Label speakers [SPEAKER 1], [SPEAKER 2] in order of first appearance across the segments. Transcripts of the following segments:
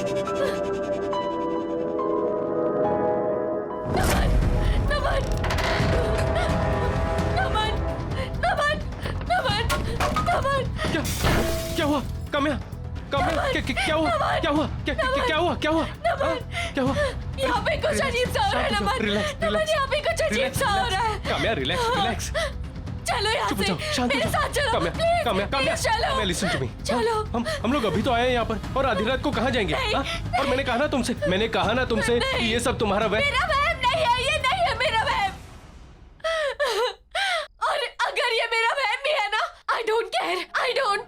[SPEAKER 1] क्या हुआ काम्या? काम्या क्या हुआ? क्या हुआ? क्या हुआ? क्या हुआ? क्या हुआ?
[SPEAKER 2] यहाँ पे कुछ अजीब सा हो रहा है नमन। नमन यहाँ पे कुछ अजीब सा हो रहा है।
[SPEAKER 1] Kamya relax relax.
[SPEAKER 2] चलो यहाँ
[SPEAKER 1] चुप हो
[SPEAKER 2] से,
[SPEAKER 1] जाओ, शांत हो
[SPEAKER 2] मेरे
[SPEAKER 1] जाओ।
[SPEAKER 2] साथ चलो।
[SPEAKER 1] काम्या
[SPEAKER 2] प्लीज,
[SPEAKER 1] काम्या काम्या
[SPEAKER 2] प्लीज चलो।
[SPEAKER 1] Kamya listen to me.
[SPEAKER 2] चलो।
[SPEAKER 1] हम लोग अभी तो आए हैं यहाँ पर और आधी रात को कहाँ जाएंगे? हाँ? और मैंने कहा ना तुमसे कि ये सब तुम्हारा वह।
[SPEAKER 2] मेरा वहम नहीं है, ये नहीं है मेरा वहम। और अगर ये मेरा वहम भी है ना, I don't care, I don't.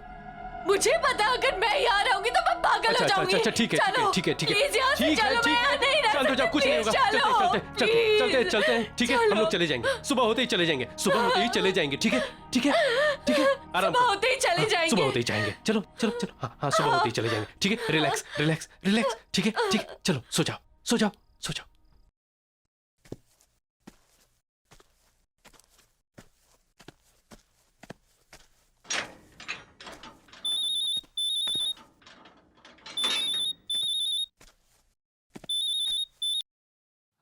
[SPEAKER 2] मुझे पता अगर मैं यहाँ रहूंगी तो मैं पागल हो जाऊंगी।
[SPEAKER 1] अच्छा ठीक है
[SPEAKER 2] प्लीज यहाँ से चलो, मैं यहाँ नहीं रह
[SPEAKER 1] शांत हो जाओ, कुछ नहीं होगा। चलते हैं ठीक है, हम लोग चले जाएंगे। सुबह होते ही चले जाएंगे, ठीक है आराम
[SPEAKER 2] सुबह होते ही चले जाएंगे।
[SPEAKER 1] सुबह होते ही जाएंगे। चलो हाँ सुबह होते ही चले जाएंगे। ठीक है, रिलैक्स। ठीक है चलो सो जाओ।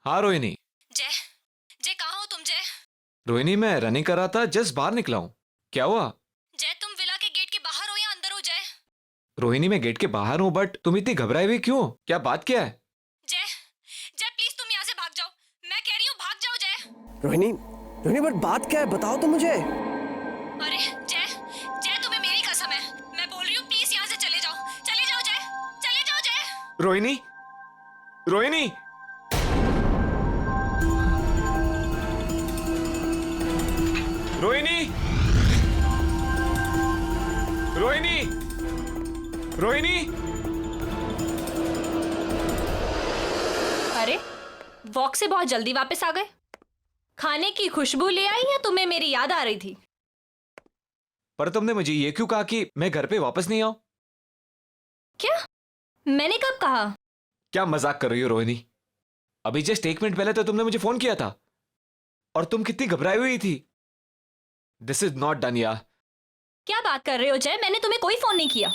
[SPEAKER 3] हाँ रोहिणी।
[SPEAKER 4] जय कहाँ हो तुम? जय
[SPEAKER 3] रोहिणी मैं रनिंग कर रहा था, जस्ट बाहर निकला हूँ। क्या हुआ?
[SPEAKER 4] जय तुम विला के गेट के बाहर हो या अंदर हो? जय
[SPEAKER 3] रोहिणी मैं गेट के बाहर हूँ, बट तुम इतनी घबराई हुई क्यों? क्या बात क्या है?
[SPEAKER 4] जय प्लीज तुम यहाँ से भाग जाओ। मैं कह रही हूँ भाग जाओ जय।
[SPEAKER 5] रोहिणी बट बात क्या है, बताओ तो मुझे।
[SPEAKER 4] अरे जय तुम्हें मेरी कसम है, मैं बोल रही हूँ प्लीज यहाँ से चले जाओ जय, चले जाओ जय।
[SPEAKER 3] रोहिणी रोहिणी रोहिणी रोहिणी रोहिणी।
[SPEAKER 4] अरे वॉक से बहुत जल्दी वापस आ गए। खाने की खुशबू ले आई या तुम्हें मेरी याद आ रही थी?
[SPEAKER 3] पर तुमने मुझे ये क्यों कहा कि मैं घर पे वापस नहीं आऊं?
[SPEAKER 4] क्या? मैंने कब कहा?
[SPEAKER 3] क्या मजाक कर रही हो रोहिणी? अभी जस्ट 1 मिनट पहले तो तुमने मुझे फोन किया था और तुम कितनी घबराई हुई थी। दिस इज नॉट डन यार।
[SPEAKER 4] क्या बात कर रहे हो जय? मैंने तुम्हें कोई फोन नहीं किया।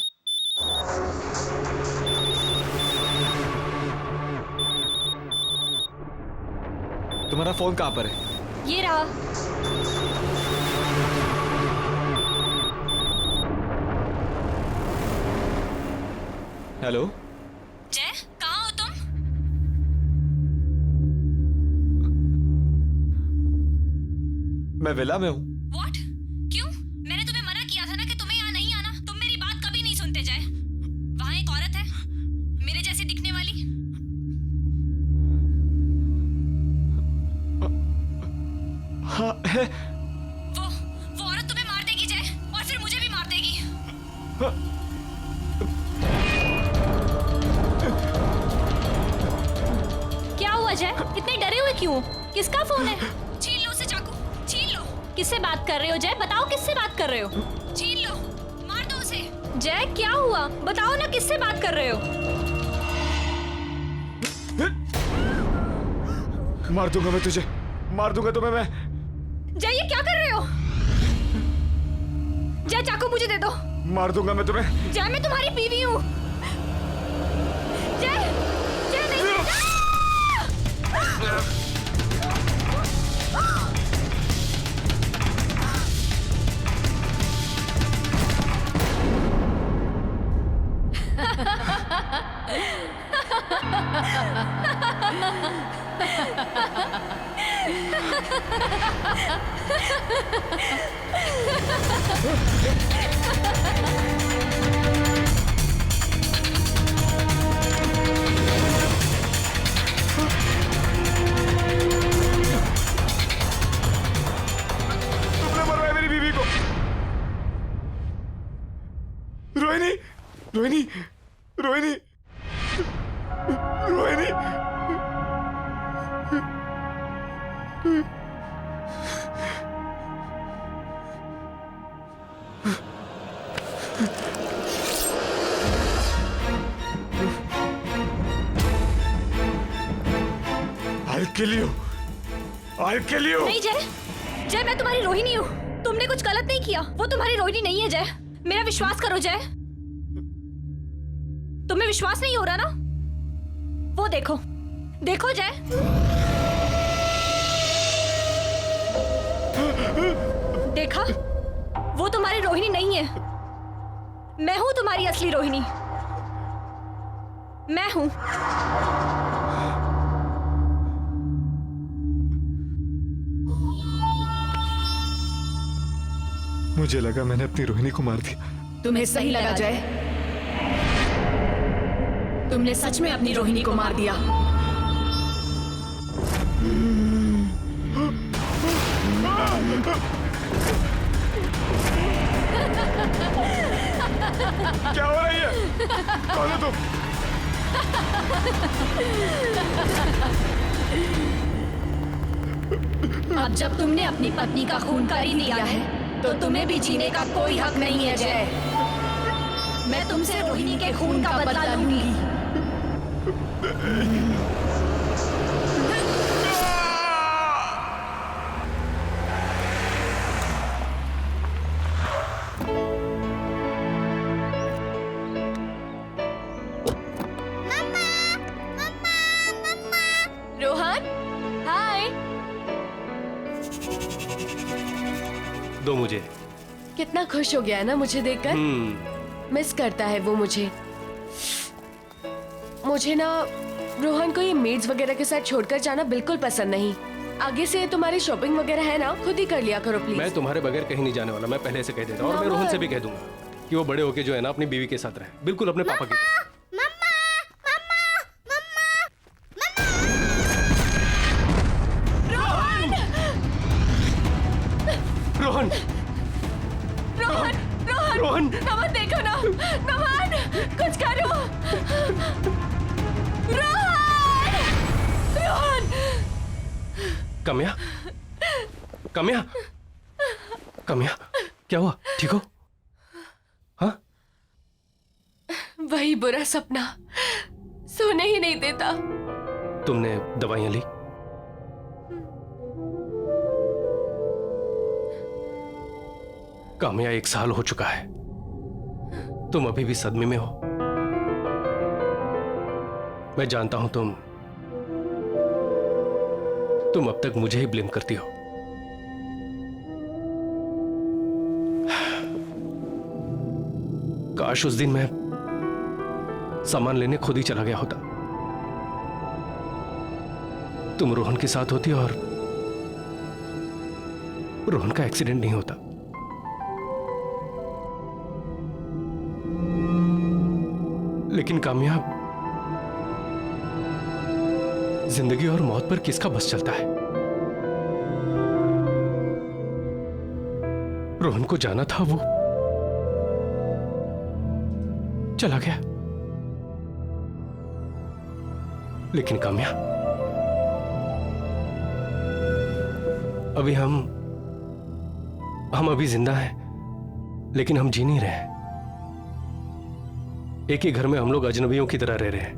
[SPEAKER 3] तुम्हारा फोन कहाँ पर है?
[SPEAKER 4] ये रहा।
[SPEAKER 3] हेलो
[SPEAKER 4] जय कहाँ हो तुम?
[SPEAKER 3] मैं विला में हूँ।
[SPEAKER 4] What? क्यों? मैंने तुम्हें मना किया था ना कि तुम्हें यहाँ नहीं आना। तुम मेरी बात कभी नहीं सुनते जय। वहाँ एक औरत है मेरे जैसी दिखने वाली।
[SPEAKER 3] हाँ है।
[SPEAKER 4] वो औरत तुम्हें मार देगी जय, और फिर मुझे भी मार देगी। क्या हुआ जय? इतने डरे हुए क्यों? किसका फोन है? छीन लो उसे चाकू, छीन लो। किससे बात कर रहे हो जय? बताओ किससे बात कर रहे हो? छीन लो, मार दो उसे। जय क्या हुआ? बताओ ना किससे बात कर रहे हो?
[SPEAKER 3] मार दूंगा मैं तुझे, मार दूंगा तुम्हें मैं।
[SPEAKER 4] जय ये क्या कर रहे हो? जय चाकू मुझे दे दो।
[SPEAKER 3] मार दूंगा मैं तुम्हें।
[SPEAKER 4] जय मैं तुम्हारी बीवी हूँ। जय नहीं।
[SPEAKER 3] तुमने मरवाया मेरी बीवी को। Rohini Rohini Rohini Rohini. I'll kill you. I'll kill you.
[SPEAKER 4] नहीं जय, जय मैं तुम्हारी रोहिणी हूँ। तुमने कुछ गलत नहीं किया। वो तुम्हारी रोहिणी नहीं है जय। मेरा विश्वास करो जय। तुम्हें विश्वास नहीं हो रहा ना? वो देखो, देखो जय। देखा, वो तुम्हारी रोहिणी नहीं है। मैं हूं तुम्हारी असली रोहिणी। मैं हूं।
[SPEAKER 3] मुझे लगा मैंने अपनी रोहिणी को मार दिया।
[SPEAKER 2] तुम्हें सही लगा जय? तुमने सच में अपनी रोहिणी को मार दिया।
[SPEAKER 3] क्या हो रही है? कौन है तुम?
[SPEAKER 4] अब जब तुमने अपनी पत्नी का खून कर ही दिया है, तो तुम्हें भी जीने का कोई हक नहीं है जय। मैं तुमसे रोहिणी के खून का बदला लूंगी।
[SPEAKER 2] रोहन, हाय।
[SPEAKER 1] दो मुझे।
[SPEAKER 2] कितना खुश हो गया है ना मुझे देखकर। मिस करता है वो मुझे। मुझे ना रोहन को ये मेड्स वगैरह के साथ छोड़कर जाना बिल्कुल पसंद नहीं। आगे से तुम्हारी शॉपिंग वगैरह है ना, खुद ही कर लिया करो प्लीज।
[SPEAKER 1] मैं तुम्हारे बगैर कहीं नहीं जाने वाला, मैं पहले से कह देता हूँ। और मैं रोहन से भी कह दूंगा कि वो बड़े होके जो है ना अपनी बीवी के साथ रहे, बिल्कुल अपने पापा की। रोहन,
[SPEAKER 2] रोहन, रोहन,
[SPEAKER 1] रोहन।
[SPEAKER 2] नमन देखो ना, नमन कुछ करो। रोहन, रोहन।
[SPEAKER 1] कम्या, कम्या, कम्या, क्या हुआ? ठीक हो? हाँ?
[SPEAKER 2] वही बुरा सपना सोने ही नहीं देता।
[SPEAKER 1] तुमने दवाइयां ली? काम्या 1 साल हो चुका है, तुम अभी भी सदमे में हो। मैं जानता हूं तुम अब तक मुझे ही ब्लेम करती हो। काश उस दिन मैं सामान लेने खुद ही चला गया होता। तुम रोहन के साथ होती और रोहन का एक्सीडेंट नहीं होता। लेकिन कामयाब, जिंदगी और मौत पर किसका बस चलता है? रोहन को जाना था, वो चला गया। लेकिन कामया, अभी हम अभी जिंदा हैं, लेकिन हम जी नहीं रहे हैं। एक ही घर में हम लोग अजनबियों की तरह रह रहे हैं,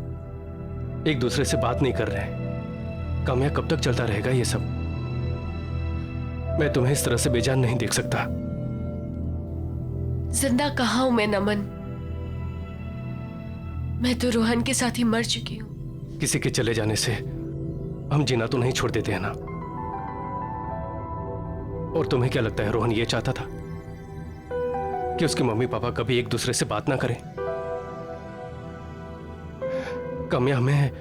[SPEAKER 1] एक दूसरे से बात नहीं कर रहे हैं। कामया, कब तक चलता रहेगा ये सब? मैं तुम्हें इस तरह से बेजान नहीं देख सकता।
[SPEAKER 2] जिंदा कहाँ हूं मैं नमन? मैं तो रोहन के साथ ही मर चुकी हूं।
[SPEAKER 1] किसी के चले जाने से हम जीना तो नहीं छोड़ देते हैं ना। और तुम्हें क्या लगता है रोहन ये चाहता था कि उसके मम्मी पापा कभी एक दूसरे से बात ना करें? काम्या, हमें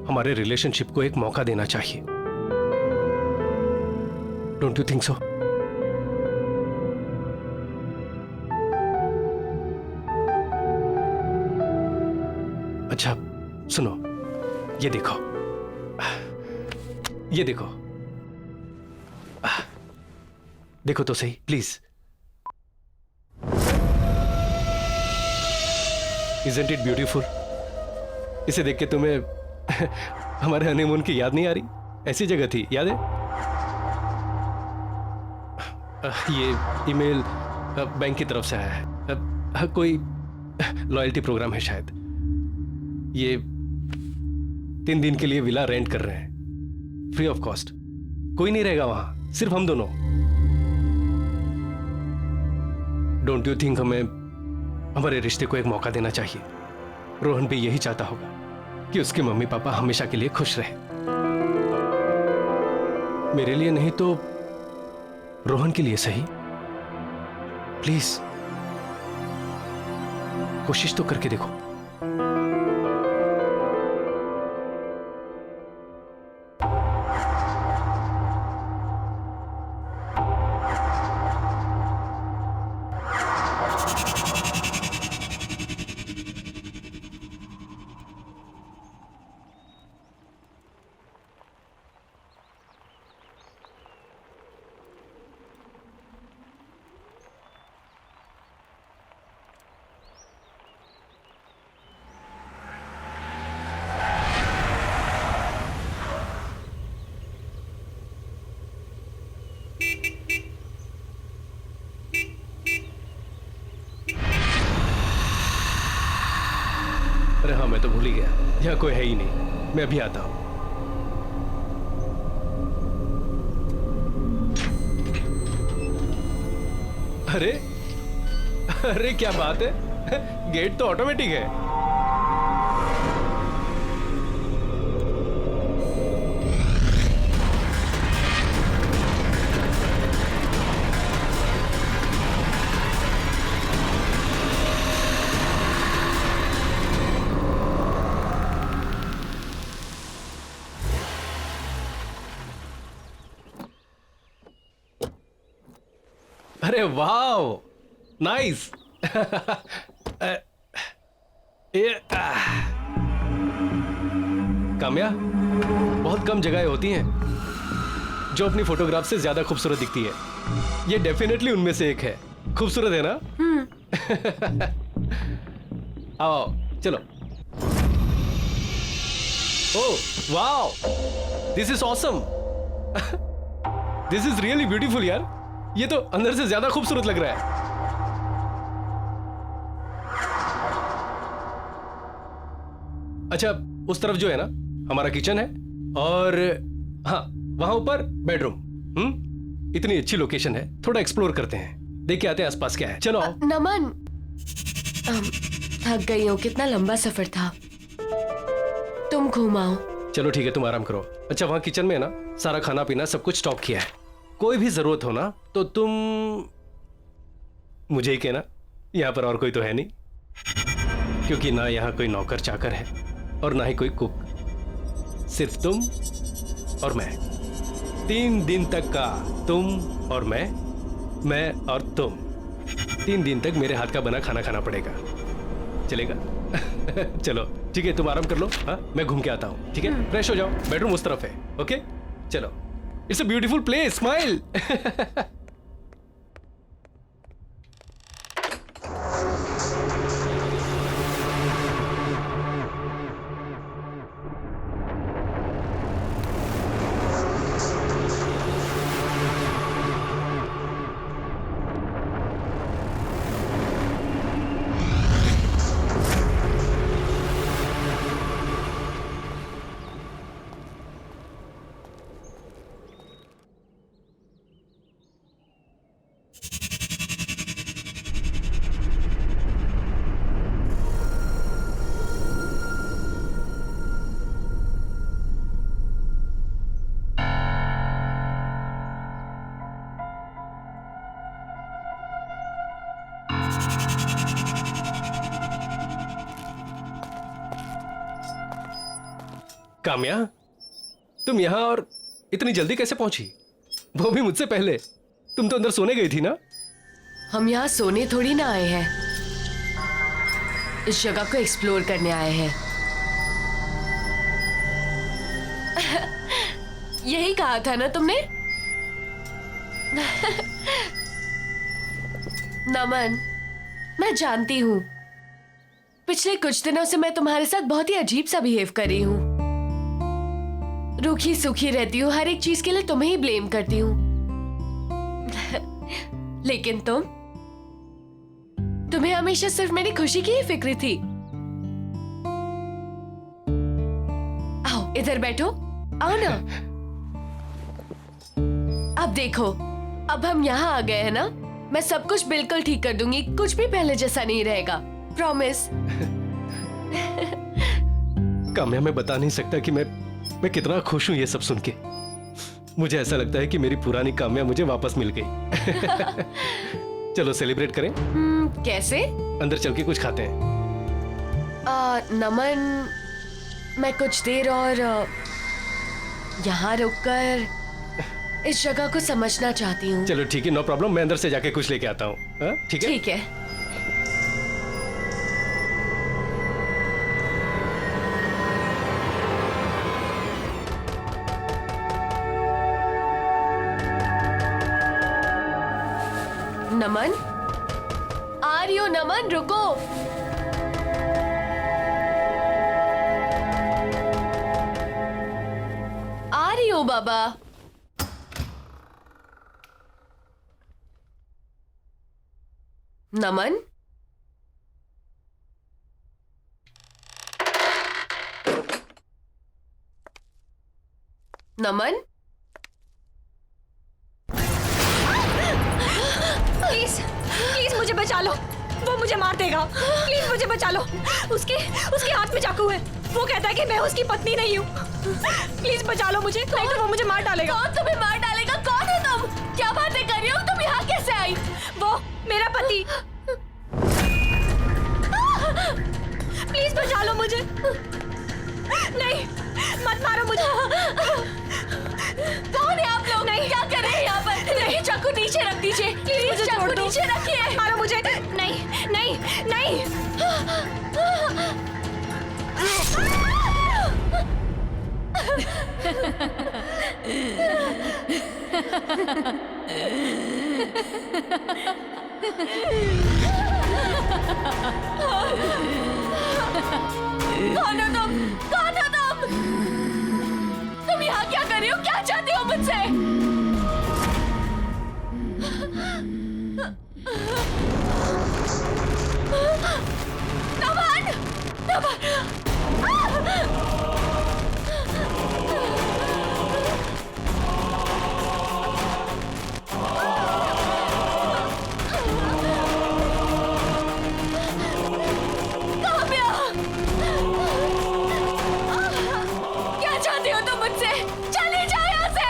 [SPEAKER 1] हमारे रिलेशनशिप को एक मौका देना चाहिए। Don't you think so? अच्छा सुनो, ये देखो, ये देखो, देखो तो सही प्लीज। Isn't it beautiful? इसे देख के तुम्हें हमारे हनीमून की याद नहीं आ रही? ऐसी जगह थी, याद है? ये ईमेल बैंक की तरफ से आया है, कोई लॉयल्टी प्रोग्राम है शायद। ये 3 दिन के लिए विला रेंट कर रहे हैं, फ्री ऑफ कॉस्ट। कोई नहीं रहेगा वहां, सिर्फ हम दोनों। डोंट यू थिंक हमें हमारे रिश्ते को एक मौका देना चाहिए? रोहन भी यही चाहता होगा कि उसके मम्मी पापा हमेशा के लिए खुश रहे। मेरे लिए नहीं तो रोहन के लिए सही। प्लीज कोशिश तो करके देखो। अरे हाँ, मैं तो भूल ही गया, यहाँ कोई है ही नहीं। मैं अभी आता हूं। अरे अरे क्या बात है, गेट तो ऑटोमेटिक है। अरे वाओ, नाइस। काम्या, बहुत कम जगहें होती हैं जो अपनी फोटोग्राफ से ज्यादा खूबसूरत दिखती है। ये डेफिनेटली उनमें से एक है। खूबसूरत है ना? आओ चलो। Oh wow, this is awesome. This is really beautiful यार। ये तो अंदर से ज्यादा खूबसूरत लग रहा है। अच्छा, उस तरफ जो है ना हमारा किचन है, और हाँ वहां ऊपर बेडरूम। इतनी अच्छी लोकेशन है, थोड़ा एक्सप्लोर करते हैं, देख के आते हैं आसपास क्या है। चलो आओ।
[SPEAKER 2] नमन, थक गई हूँ, कितना लंबा सफर था। तुम घुमाओ।
[SPEAKER 1] चलो ठीक है, तुम आराम करो। अच्छा, वहां किचन में ना सारा खाना पीना सब कुछ स्टॉक किया है। कोई भी जरूरत हो ना तो तुम मुझे ही कहना। यहाँ पर और कोई तो है नहीं, क्योंकि ना यहाँ कोई नौकर चाकर है और ना ही कोई कुक। सिर्फ तुम और मैं। 3 दिन तक का तुम और मैं और तुम। 3 दिन तक मेरे हाथ का बना खाना खाना पड़ेगा। चलेगा? चलो ठीक है, तुम आराम कर लो। हाँ, मैं घूम के आता हूँ। ठीक है, फ्रेश हो जाओ। बेडरूम उस तरफ है। ओके चलो। It's a beautiful place, smile. Kamya, तुम यहाँ और इतनी जल्दी कैसे पहुंची? वो भी मुझसे पहले। तुम तो अंदर सोने गई थी ना?
[SPEAKER 2] हम यहाँ सोने थोड़ी ना आए हैं, इस जगह को एक्सप्लोर करने आए हैं। यही कहा था ना तुमने? नमन, मैं जानती हूँ पिछले कुछ दिनों से मैं तुम्हारे साथ बहुत ही अजीब सा बिहेव कर रही हूँ। रूखी सूखी रहती हूँ, हर एक चीज के लिए तुम्हें ही ब्लेम करती हूँ। लेकिन तुम्हें हमेशा सिर्फ मेरी खुशी की ही फिक्र थी। आओ इधर बैठो, आओ ना। अब देखो, अब हम यहाँ आ गए हैं ना, मैं सब कुछ बिल्कुल ठीक कर दूंगी। कुछ भी पहले जैसा नहीं रहेगा, प्रॉमिस।
[SPEAKER 1] काम्या, मैं बता नहीं सकता कि मैं कितना खुश हूं ये सब सुन के। मुझे ऐसा लगता है कि मेरी पुरानी काम्या मुझे वापस मिल गई। चलो सेलिब्रेट करें।
[SPEAKER 2] कैसे?
[SPEAKER 1] अंदर चल के कुछ खाते हैं।
[SPEAKER 2] नमन, मैं कुछ देर और यहाँ रुककर इस जगह को समझना चाहती हूँ।
[SPEAKER 1] चलो ठीक है, नो प्रॉब्लम। मैं अंदर से जाके कुछ लेके आता हूँ। ठीक है?
[SPEAKER 2] ठीक है। नमन, आ रही हो नमन, रुको। आ रही हो बाबा। नमन, नमन,
[SPEAKER 4] प्लीज प्लीज मुझे बचा लो, वो मुझे मार देगा। प्लीज मुझे बचा लो। उसके हाथ में चाकू है। वो कहता है कि मैं उसकी पत्नी नहीं हूँ। प्लीज बचा लो मुझे, नहीं तो वो मुझे मार डालेगा।
[SPEAKER 2] कौन तुम्हें मार डालेगा? कौन हो तुम? क्या बातें कर रही हो? तुम यहाँ कैसे आई?
[SPEAKER 4] वो मेरा पति। प्लीज बचा लो मुझे। नहीं, मत मारो मुझे।
[SPEAKER 2] कौन है आप लोग?
[SPEAKER 4] नहीं।
[SPEAKER 2] क्या कर रहे हैं यहाँ पर? नहीं, चाकू नीचे रख दीजिए।
[SPEAKER 4] प्लीज मुझे छोड़ दो।
[SPEAKER 2] नीचे रखिए।
[SPEAKER 4] मारो मुझे। नहीं नहीं नहीं।
[SPEAKER 2] कौन हो तुम? कौन हो तुम? तुम यहाँ क्या कर रही हो? क्या चाहती हो मुझसे? नमन! नमन! काम्या! क्या चाहती हो तुम मुझसे? चले जाओ यहाँ से!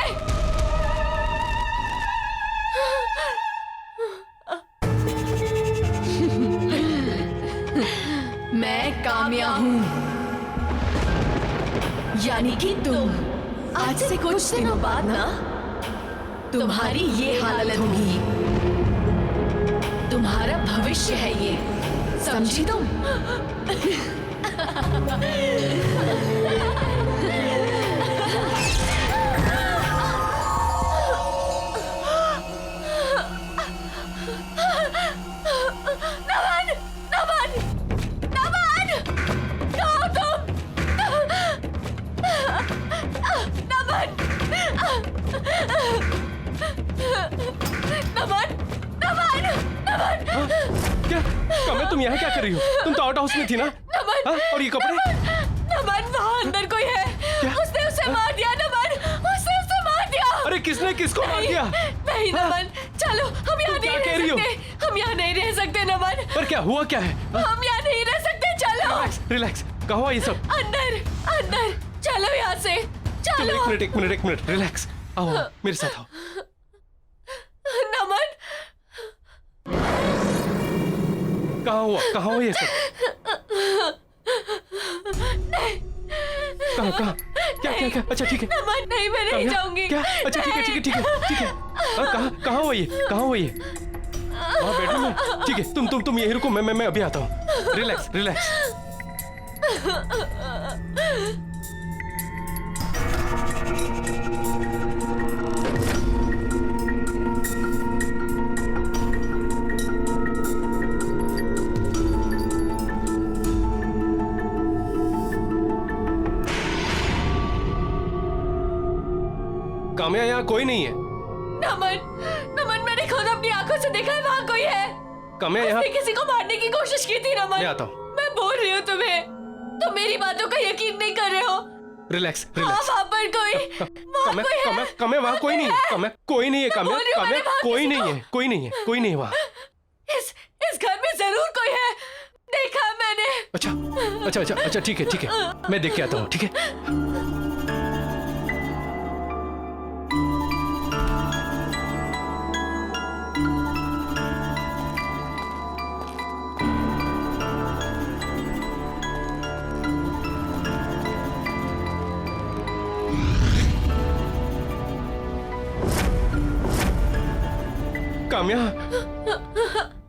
[SPEAKER 6] मैं काम्या हूँ, यानी कि तुम। आज से कुछ दिनों बाद ना तुम्हारी ये हालत होगी। तुम्हारा भविष्य है ये, समझी तुम?
[SPEAKER 2] नमन! नमन! नमन! कहाँ हो तुम? नमन! नमन! नमन! नमन!
[SPEAKER 1] क्या काम्या, तुम यहाँ क्या कर रही हो? तुम तो आउट हाउस में थी ना?
[SPEAKER 2] नमन!
[SPEAKER 1] हाँ? और ये कपड़े?
[SPEAKER 2] नमन, वहाँ अंदर कोई है। उसने उसे मार दिया। नमन, उसने उसे मार दिया।
[SPEAKER 1] अरे किसने किसको मार दिया?
[SPEAKER 2] नहीं नमन, चलो हम यहाँ
[SPEAKER 1] क्या
[SPEAKER 2] नहीं
[SPEAKER 1] कह
[SPEAKER 2] रह
[SPEAKER 1] रही हो?
[SPEAKER 2] सकते। हम यहाँ नहीं रह सकते नमन।
[SPEAKER 1] पर क्या हुआ क्या है?
[SPEAKER 2] हम यहाँ नहीं रह सकते। चलो
[SPEAKER 1] रिलैक्स रिलैक्स। कहाँ हुआ ये सब?
[SPEAKER 2] अंदर अंदर चलो यहाँ से।
[SPEAKER 1] चलो
[SPEAKER 2] चलो
[SPEAKER 1] एक मिनट रिलैक्स। आओ मेरे साथ आओ।
[SPEAKER 2] नमन,
[SPEAKER 1] कहाँ हुआ ये सब? कहाँ क्या? अच्छा ठीक है।
[SPEAKER 2] नमन नहीं, मैं नहीं जाऊंगी।
[SPEAKER 1] क्या? अच्छा ठीक है। कहाँ हुआ ये? हाँ बेडरूम में। ठीक है, तुम यहीं रुको, मैं अभी आता हूँ। रिलैक्स। काम्या, यहाँ कोई नहीं है।
[SPEAKER 2] नमन, मैंने खुद अपनी आंखों से देखा है, वहाँ कोई है।
[SPEAKER 1] काम्या, यहाँ
[SPEAKER 2] उसने किसी को मारने की कोशिश की थी। नमन,
[SPEAKER 1] मैं आता हूँ।
[SPEAKER 2] मैं बोल रही हूँ तुम्हें, तुम मेरी बातों का यकीन नहीं कर रहे हो।
[SPEAKER 1] रिलैक्स।
[SPEAKER 2] हाँ, वहाँ पर कोई है।
[SPEAKER 1] काम्या, वहाँ कोई नहीं है। काम्या, कोई नहीं है। काम्या,
[SPEAKER 2] बोल रही हूँ, मैंने वहाँ
[SPEAKER 1] कोई
[SPEAKER 2] किसी
[SPEAKER 1] नहीं है। कोई नहीं है वहाँ।
[SPEAKER 2] इस घर में जरूर कोई है। देखा मैंने।
[SPEAKER 1] अच्छा अच्छा अच्छा अच्छा, ठीक है ठीक है, मैं देख के आता हूँ, ठीक है। काम्या,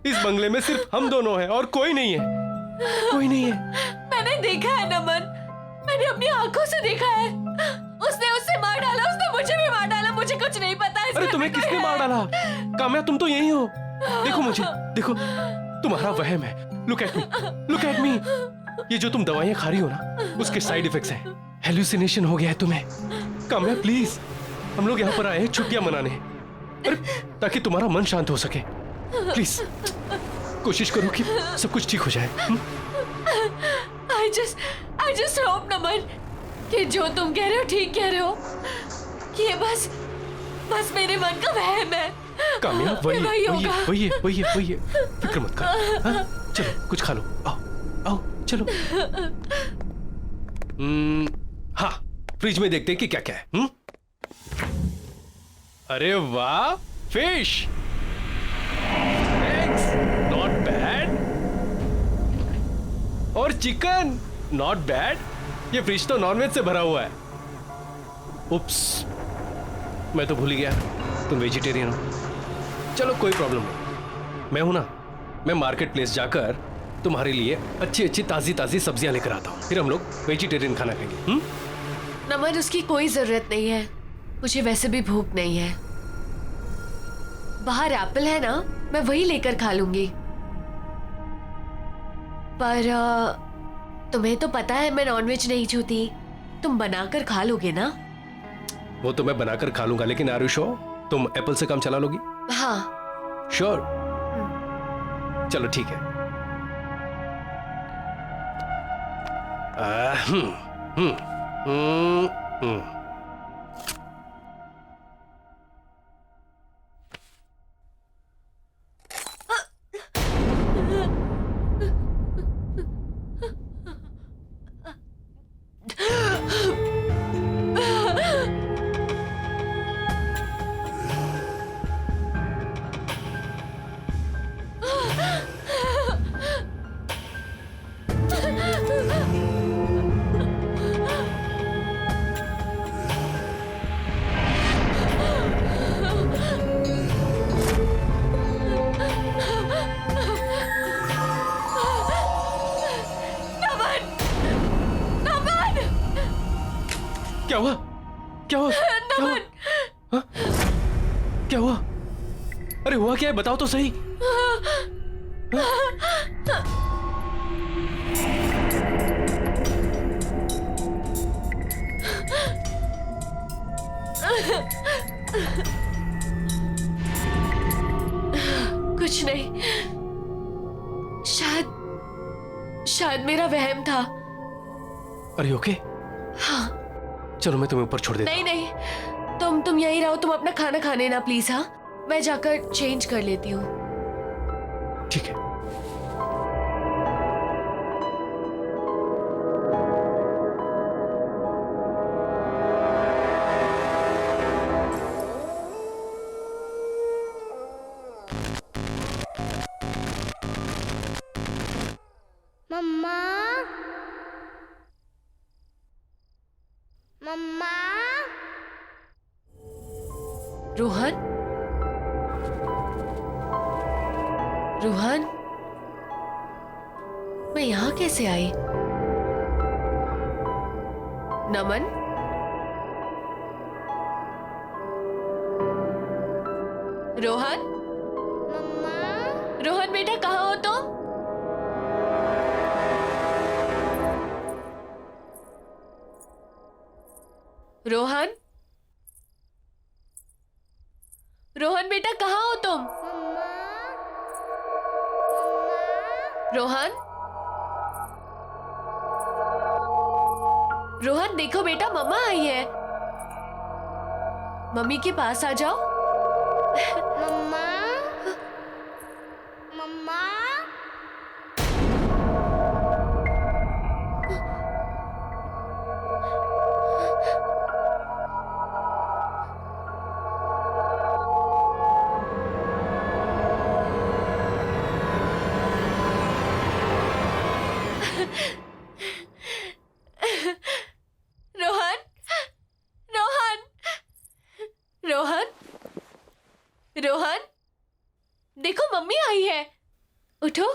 [SPEAKER 1] इस बंगले में सिर्फ हम दोनों हैं और कोई नहीं है, कोई नहीं है।
[SPEAKER 2] मैंने देखा है नमन, मैंने अपनी आंखों से देखा है। उसने उससे मार डाला, उसने मुझे भी मार डाला, मुझे कुछ नहीं पता है।
[SPEAKER 1] अरे तुम्हें किसने मार डाला? काम्या तुम तो यही हो, देखो मुझे, देखो तुम्हारा वहम है। Look at me, look at me. ये जो तुम दवाइयां खा रही हो ना, उसके साइड इफेक्ट्स हैं। हेलुसिनेशन हो गया है तुम्हें। काम्या प्लीज, हम लोग यहाँ पर आए हैं छुट्टियां मनाने, अरे ताकि तुम्हारा मन शांत हो सके। प्लीज कोशिश करो कि सब कुछ ठीक हो जाए।
[SPEAKER 2] I just hope नमन कि जो तुम कह रहे हो ठीक कह रहे हो, कि ये बस मेरे मन का वहम है।
[SPEAKER 1] काम्या वही
[SPEAKER 2] वही
[SPEAKER 1] है,
[SPEAKER 2] होगा।
[SPEAKER 1] वही है, वही है, वही है। फिक्र मत कर, हाँ? चलो कुछ खा लो, आओ आओ चलो। हाँ, फ्रिज में देखते हैं कि क्या क्या है। अरे वाह, फिश, एग्स, नॉट बैड, और चिकन, नॉट बैड। ये फ्रिज तो नॉनवेज से भरा हुआ है। उप्स, मैं तो भूल ही गया तुम वेजिटेरियन हो। चलो कोई प्रॉब्लम नहीं, मैं हूं ना, मैं मार्केट प्लेस जाकर तुम्हारे लिए अच्छी अच्छी ताजी ताजी सब्जियां लेकर आता हूं, फिर हम लोग वेजिटेरियन खाना खाएंगे।
[SPEAKER 2] नमन उसकी कोई जरूरत नहीं है, मुझे वैसे भी भूख नहीं है। बाहर एप्पल है ना, मैं वही लेकर खा लूंगी। पर तुम्हें तो पता है मैं नॉनवेज नहीं छूती, तुम बनाकर खा लोगे ना?
[SPEAKER 1] वो तो मैं बनाकर खा लूंगा, लेकिन आर यू श्योर तुम एप्पल से काम चला लोगी?
[SPEAKER 2] हाँ।
[SPEAKER 1] श्योर? चलो ठीक है। क्या हुआ? क्या हुआ? क्या हुआ? हाँ? क्या हुआ? अरे हुआ क्या है, बताओ तो सही।
[SPEAKER 2] कुछ नहीं, शायद मेरा वहम था।
[SPEAKER 1] अरे ओके?
[SPEAKER 2] हाँ।
[SPEAKER 1] चलो मैं तुम्हें ऊपर छोड़ देता
[SPEAKER 2] नहीं नहीं, तुम यहीं रहो, तुम अपना खाना खाने ना प्लीज। हाँ, मैं जाकर चेंज कर लेती हूँ।
[SPEAKER 1] ठीक है।
[SPEAKER 7] मम्मा, मम्मा,
[SPEAKER 2] रोहन, रोहन, मैं यहाँ कैसे आई? नमन, रोहन,
[SPEAKER 7] मम्मा,
[SPEAKER 2] रोहन बेटा कहाँ हो तुम? रोहन, रोहन बेटा कहाँ हो तुम? रोहन, रोहन देखो बेटा, मम्मा आई है, मम्मी के पास आ जाओ।
[SPEAKER 7] मम्मा, मम्मा,
[SPEAKER 2] रोहन, देखो मम्मी आई है, उठो।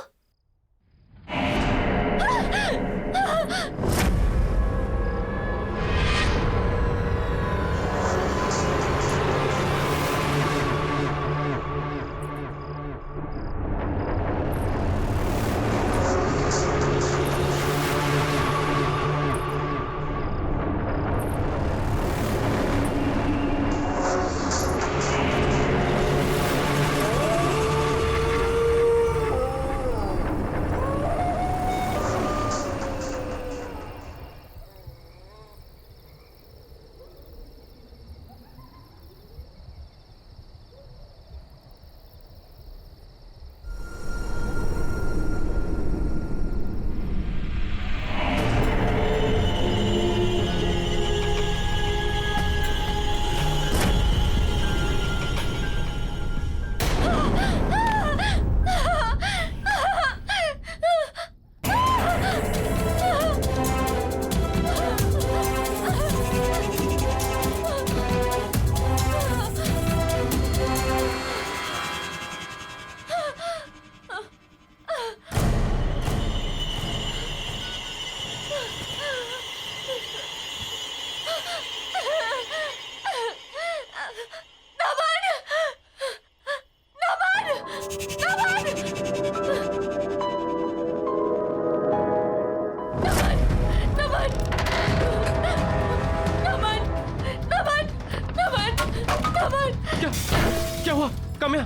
[SPEAKER 1] क्या हुआ काम्या?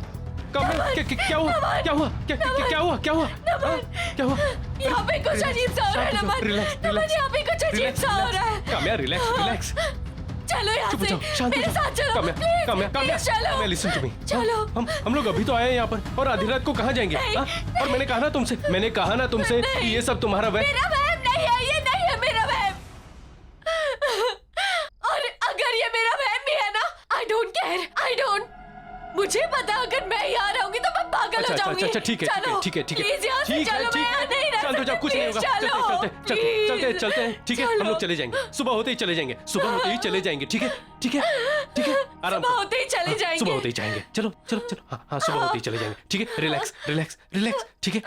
[SPEAKER 1] काम्या क्या हुआ? क्या हुआ? क्या हुआ? क्या हुआ? हाँ? क्या हुआ?
[SPEAKER 2] यहाँ पे कुछ अजीब सा हो रहा है नमन।
[SPEAKER 1] रिलैक्स,
[SPEAKER 2] नमन,
[SPEAKER 1] रिलैक्स।
[SPEAKER 2] यहाँ पे कुछ अजीब सा हो रहा है।
[SPEAKER 1] Kamya relax, relax.
[SPEAKER 2] चलो यहाँ
[SPEAKER 1] चुप हो
[SPEAKER 2] से,
[SPEAKER 1] जाओ, शांत हो
[SPEAKER 2] मेरे
[SPEAKER 1] जाओ।
[SPEAKER 2] साथ चलो।
[SPEAKER 1] काम्या,
[SPEAKER 2] प्लीज,
[SPEAKER 1] काम्या, काम्या,
[SPEAKER 2] प्लीज चलो।
[SPEAKER 1] Kamya, listen to me।
[SPEAKER 2] चलो।
[SPEAKER 1] हम लोग अभी तो आए हैं यहाँ पर और आधी रात को कहाँ जाएंगे?
[SPEAKER 2] नहीं,
[SPEAKER 1] हाँ? और मैंने कहा ना तुमसे
[SPEAKER 2] नहीं।
[SPEAKER 1] कि ये सब तुम्हारा वह।
[SPEAKER 2] मेरा वहम नहीं है, ये नहीं है मेरा वहम। और अगर ये मेरा वहम भी है ना, I don't care, I don't. मुझे पता अगर मैं यहाँ रहूंगी तो मैं पागल हो जाऊंगी।
[SPEAKER 1] अच्छा ठीक है
[SPEAKER 2] चलो,
[SPEAKER 1] ठीक है ठीक है
[SPEAKER 2] प्लीज यहाँ से
[SPEAKER 1] ठीक
[SPEAKER 2] चलो,
[SPEAKER 1] है
[SPEAKER 2] मैं
[SPEAKER 1] ठीक
[SPEAKER 2] यहाँ नहीं रह
[SPEAKER 1] है। शांत हो जाओ,
[SPEAKER 2] सकती,
[SPEAKER 1] कुछ नहीं होगा।
[SPEAKER 2] प्लीज चलो,
[SPEAKER 1] चलते हैं ठीक है। हम लोग चले जाएंगे, सुबह होते ही चले जाएंगे, सुबह होते ही चले जाएंगे। ठीक है आराम
[SPEAKER 2] सुबह
[SPEAKER 1] करो।
[SPEAKER 2] होते ही चले
[SPEAKER 1] हाँ,
[SPEAKER 2] जाएंगे।
[SPEAKER 1] सुबह होते ही जाएंगे। चलो हाँ सुबह होते ही चले जाएंगे। ठीक है, रिलैक्स। ठीक है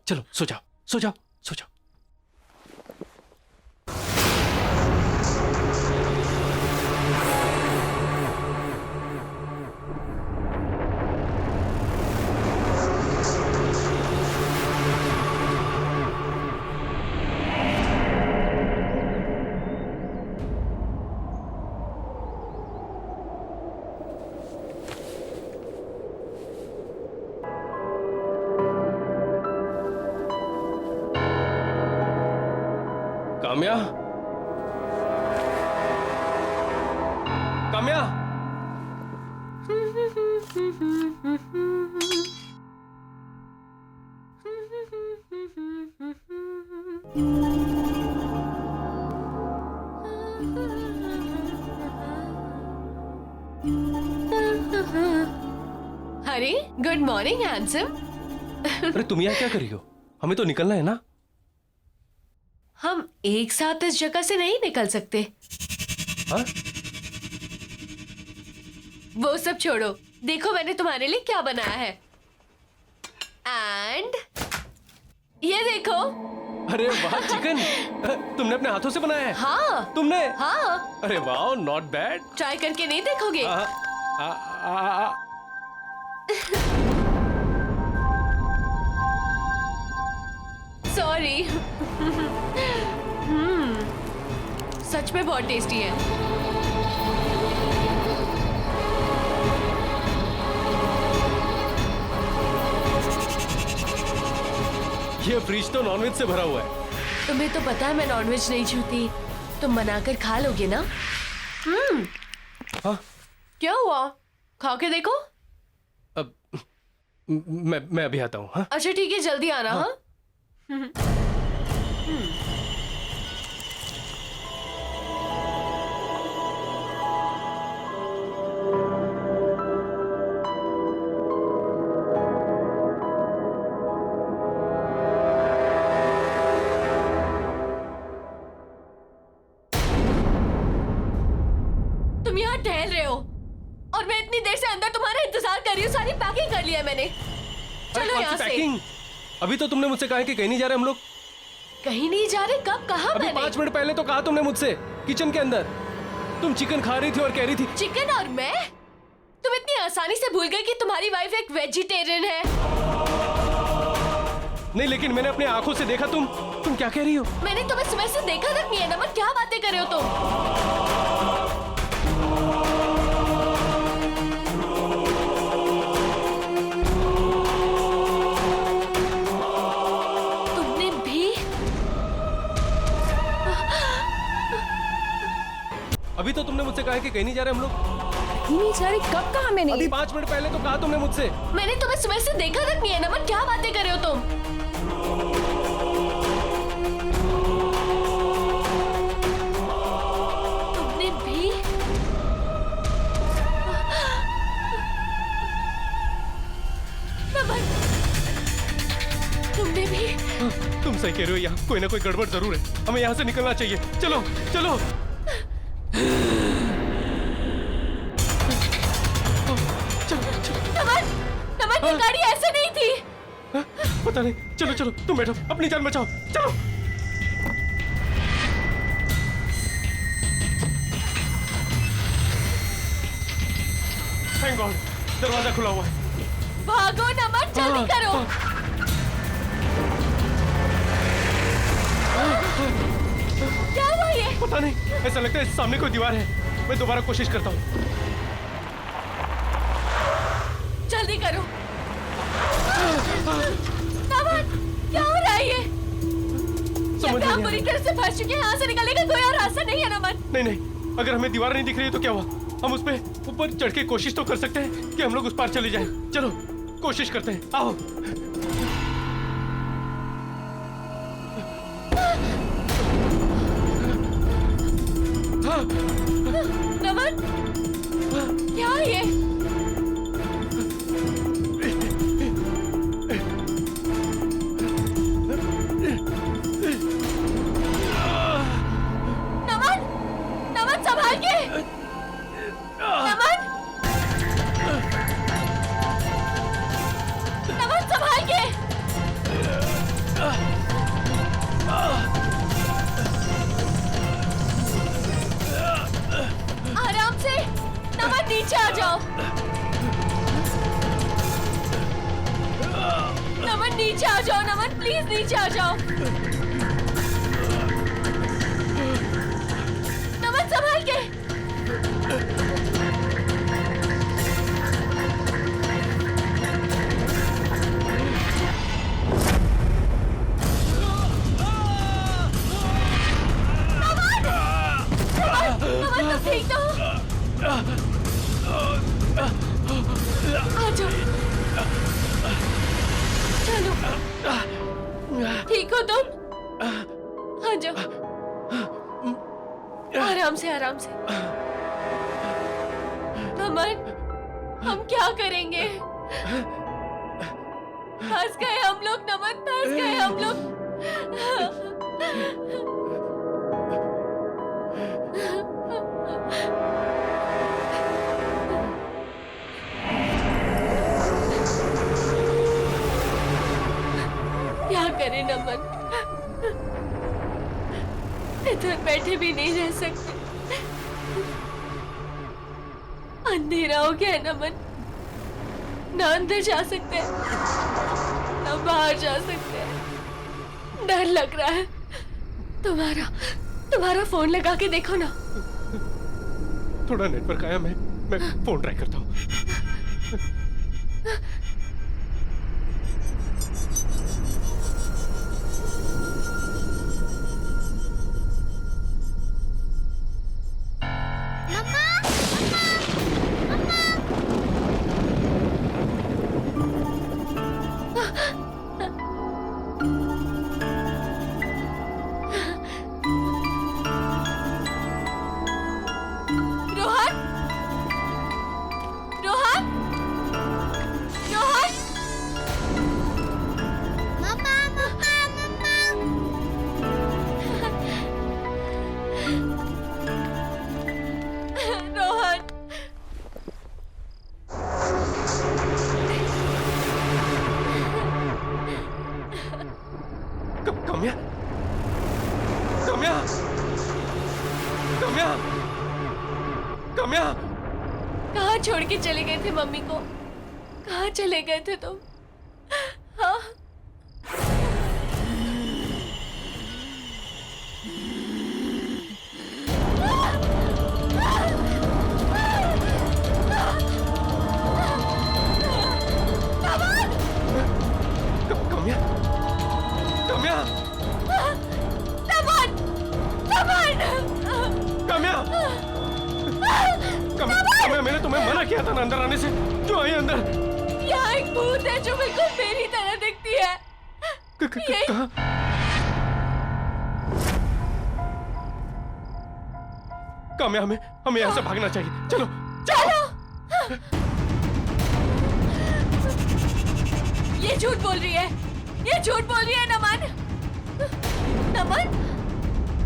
[SPEAKER 1] चलो सो जाओ। काम्या
[SPEAKER 2] हरी, गुड मॉर्निंग हैंडसम।
[SPEAKER 1] अरे तुम यहाँ क्या कर रही हो? हमें तो निकलना है ना।
[SPEAKER 2] हम एक साथ इस जगह से नहीं निकल सकते।
[SPEAKER 1] हाँ?
[SPEAKER 2] वो सब छोड़ो, देखो मैंने तुम्हारे लिए क्या बनाया है। एंड ये देखो।
[SPEAKER 1] अरे वाह चिकन, तुमने अपने हाथों से बनाया है?
[SPEAKER 2] हाँ
[SPEAKER 1] तुमने?
[SPEAKER 2] हाँ,
[SPEAKER 1] अरे वाह, नॉट बैड।
[SPEAKER 2] ट्राई करके नहीं देखोगे? सॉरी। सच में बहुत टेस्टी है।
[SPEAKER 1] ये फ्रिज तो नॉनवेज से भरा हुआ है।
[SPEAKER 2] तुम्हें तो पता है मैं नॉनवेज नहीं छूती, तुम बनाकर खा लोगे ना?
[SPEAKER 1] हाँ?
[SPEAKER 2] क्या हुआ? खा के देखो।
[SPEAKER 1] अब मैं अभी आता हूँ। हाँ?
[SPEAKER 2] अच्छा ठीक है, जल्दी आना। हाँ, तुम यहाँ टहल रहे हो और मैं इतनी देर से अंदर तुम्हारा इंतजार कर रही हूँ। सारी पैकिंग कर लिया है मैंने।
[SPEAKER 1] अरे
[SPEAKER 2] चलो
[SPEAKER 1] कौन
[SPEAKER 2] यहाँ
[SPEAKER 1] सी
[SPEAKER 2] से।
[SPEAKER 1] पैकिंग? अभी तो तुमने मुझसे कहा है कि कहीं नहीं जा रहे हम लोग।
[SPEAKER 2] कहीं नहीं जा रहे? कब कहा
[SPEAKER 1] अभी
[SPEAKER 2] मैंने?
[SPEAKER 1] 5 मिनट पहले तो कहा तुमने मुझसे किचन के अंदर। तुम चिकन खा रही थी और कह रही थी
[SPEAKER 2] चिकन और मैं? तुम इतनी आसानी से भूल गए कि तुम्हारी वाइफ एक वेजिटेरियन है।
[SPEAKER 1] नहीं, लेकिन मैंने अपनी आंखों से देखा। तुम क्या कह रही हो?
[SPEAKER 2] मैंने तुम्हें सुबह से देखा तक नहीं है नमन। क्या बातें कर रहे हो तुम? तुमने भी?
[SPEAKER 1] अभी तो तुमने मुझसे कहा है कि कहीं नहीं जा रहे हम लोग।
[SPEAKER 6] नहीं जा रही, कब कहा मैंने?
[SPEAKER 1] अभी 5 मिनट पहले तो कहा तुमने मुझसे।
[SPEAKER 2] मैंने तुम्हें सुबह से देखा तक नहीं है नमन। क्या बातें कर रहे हो तुम? तुमने भी? नमन, तुमने भी?
[SPEAKER 1] तुम सही कह रहे हो, यहाँ कोई ना कोई गड़बड़ जरूर है। हमें यहाँ से निकलना चाहिए। चलो चलो। चलो चलो।
[SPEAKER 2] नमन, नमन ये गाड़ी ऐसे नहीं थी।
[SPEAKER 1] पता नहीं। चलो चलो, तुम बैठो, अपनी जान बचाओ। चलो। थैंक गॉड, दरवाजा खुला हुआ है।
[SPEAKER 2] भागो नमन, जल्दी करो। क्या हुआ ये?
[SPEAKER 1] पता नहीं, ऐसा लगता है सामने कोई दीवार है। मैं दोबारा कोशिश करता हूँ।
[SPEAKER 2] जल्दी करो। नमन, क्या हो रहा है ये?
[SPEAKER 1] समझ
[SPEAKER 2] हम
[SPEAKER 1] नहीं आ
[SPEAKER 2] बुरी तरह से फंस चुके हैं। यहाँ से निकलने का कोई और रास्ता नहीं है नमन।
[SPEAKER 1] नहीं नहीं, अगर हमें दीवार नहीं दिख रही है तो क्या हुआ? हम उस पे ऊपर चढ़ के कोशिश तो कर सकते हैं कि हम लोग उस पार चले जाएं। चलो कोशिश करते हैं, आओ।
[SPEAKER 2] नमन, क्या है ये? नमन, नमन संभाल के। नमन, नमन संभाल के। आराम से। नमन नीचे आ जाओ। नमन नीचे आ जाओ। नमन प्लीज नीचे आ जाओ। नमन संभाल के। नमन, तुम ठीक तो हो? आ जाओ। चलो, ठीक हो तुम? आ जाओ। आराम से, आराम से। नमन, हम क्या करेंगे? फंस गए हम लोग नमन, फंस गए हम लोग। क्या करें नमन? इधर बैठे भी नहीं रह सकते। अंधेरा हो गया है नमन। ना अंदर जा सकते हैं, ना बाहर जा सकते हैं। डर लग रहा है। तुम्हारा फोन लगा के देखो ना।
[SPEAKER 1] थोड़ा नेटवर्क आया, मैं फोन ट्राई करता हूँ।
[SPEAKER 2] रोहन,
[SPEAKER 1] काम्या, काम्या,
[SPEAKER 2] कहाँ छोड़ के चले गए थे मम्मी को? कहाँ चले गए थे तुम? हाँ?
[SPEAKER 1] काम्या, काम्या,
[SPEAKER 2] नमन! नमन!
[SPEAKER 1] काम्या, काम्या, काम्या, मैंने तुम्हें मना किया था ना अंदर आने से। क्यों आई अंदर?
[SPEAKER 2] यहाँ एक भूत है जो बिल्कुल मेरी तरह दिखती है।
[SPEAKER 1] कहाँ? काम्या, हमें यहाँ से भागना चाहिए। चलो, चलो।
[SPEAKER 2] ये झूठ बोल रही है। ये झूठ बोल रही है नमन। नमन,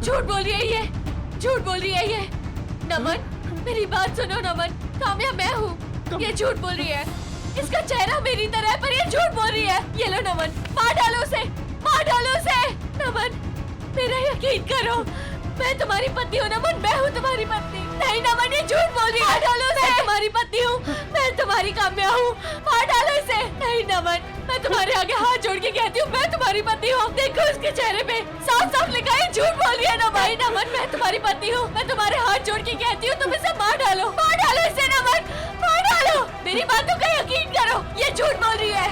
[SPEAKER 2] झूठ बोल रही है ये। झूठ बोल रही है ये। नमन, मेरी बात सुनो नमन। काम्या मैं हूँ। ये झूठ बोल रही है। इसका चेहरा मेरी तरह है पर ये झूठ बोल रही है। ये लो नमन, मार डालो उसे, मार डालो उसे। नमन, मेरा यकीन करो, मैं तुम्हारी पत्नी हूँ नमन। मैं हूँ तुम्हारी पत्नी। नहीं नमन, ये झूठ बोल रही है। मार डालो उसे। मैं तुम्हारी पत्नी हूँ। मैं तुम्हारी काम्या हूँ। मार डालो इसे। नहीं नमन, मैं तुम्हारे आगे हाथ जोड़ के कहती हूँ मैं तुम्हारी पत्नी हूँ। देखो उसके चेहरे पे साफ साफ लिखा है झूठ बोल रही है नमन। नमन, मैं तुम्हारी पत्नी हूँ। मैं तुम्हारे हाथ जोड़ के कहती हूँ तुम इसे मार डालो। मार डालो इसे नमन, मार डालो। मेरी बातों का यकीन करो, ये झूठ बोल रही है।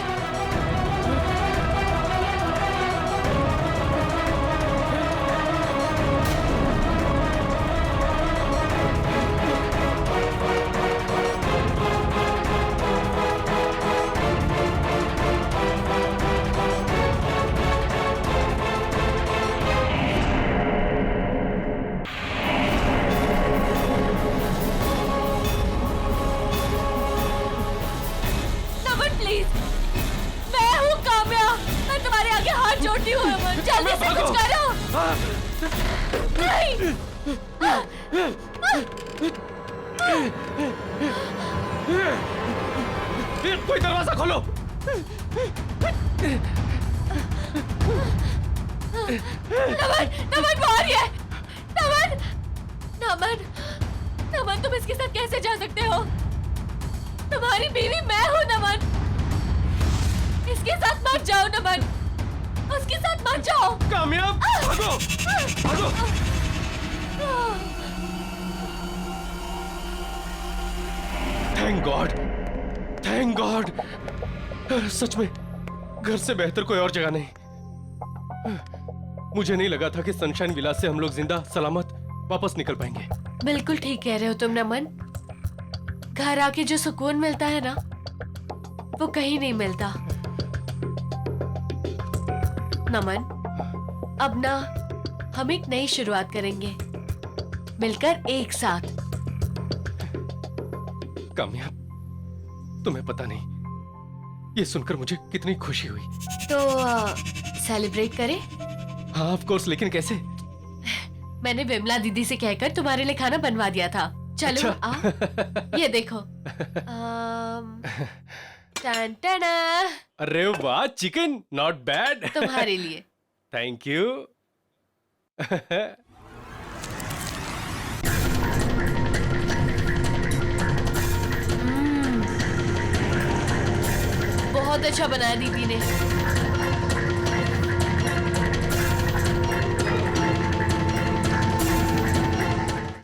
[SPEAKER 2] जोड़ती हूँ अमन, जल्दी से कुछ करो। नहीं।
[SPEAKER 1] कोई दरवाजा खोलो।
[SPEAKER 2] नमन, नमन वो आ रही है। नमन, नमन, नमन तुम इसके साथ कैसे जा सकते हो? तुम्हारी बीवी मैं हूँ नमन। इसके साथ मत जाओ नमन, उसके साथ मत जाओ।
[SPEAKER 1] कामयाब, भागो, भागो। Thank God, thank God. सच में घर से बेहतर कोई और जगह नहीं। मुझे नहीं लगा था कि सनशाइन विलास से हम लोग जिंदा सलामत वापस निकल पाएंगे।
[SPEAKER 2] बिल्कुल ठीक कह रहे हो तुम नमन। घर आके जो सुकून मिलता है ना, वो कहीं नहीं मिलता। नमन, अब ना हम एक नई शुरुआत करेंगे, मिलकर एक साथ।
[SPEAKER 1] कामयाब, तुम्हें पता नहीं ये सुनकर मुझे कितनी खुशी हुई।
[SPEAKER 2] तो सेलिब्रेट करें?
[SPEAKER 1] हाँ ऑफ कोर्स, लेकिन कैसे?
[SPEAKER 2] मैंने विमला दीदी से कहकर तुम्हारे लिए खाना बनवा दिया था। चलो
[SPEAKER 1] अच्छा।
[SPEAKER 2] आओ, ये देखो। टन टना,
[SPEAKER 1] अरे वाह, चिकन, नॉट बैड।
[SPEAKER 2] तुम्हारे लिए।
[SPEAKER 1] Thank you.
[SPEAKER 2] बहुत अच्छा बनाया दीदी ने।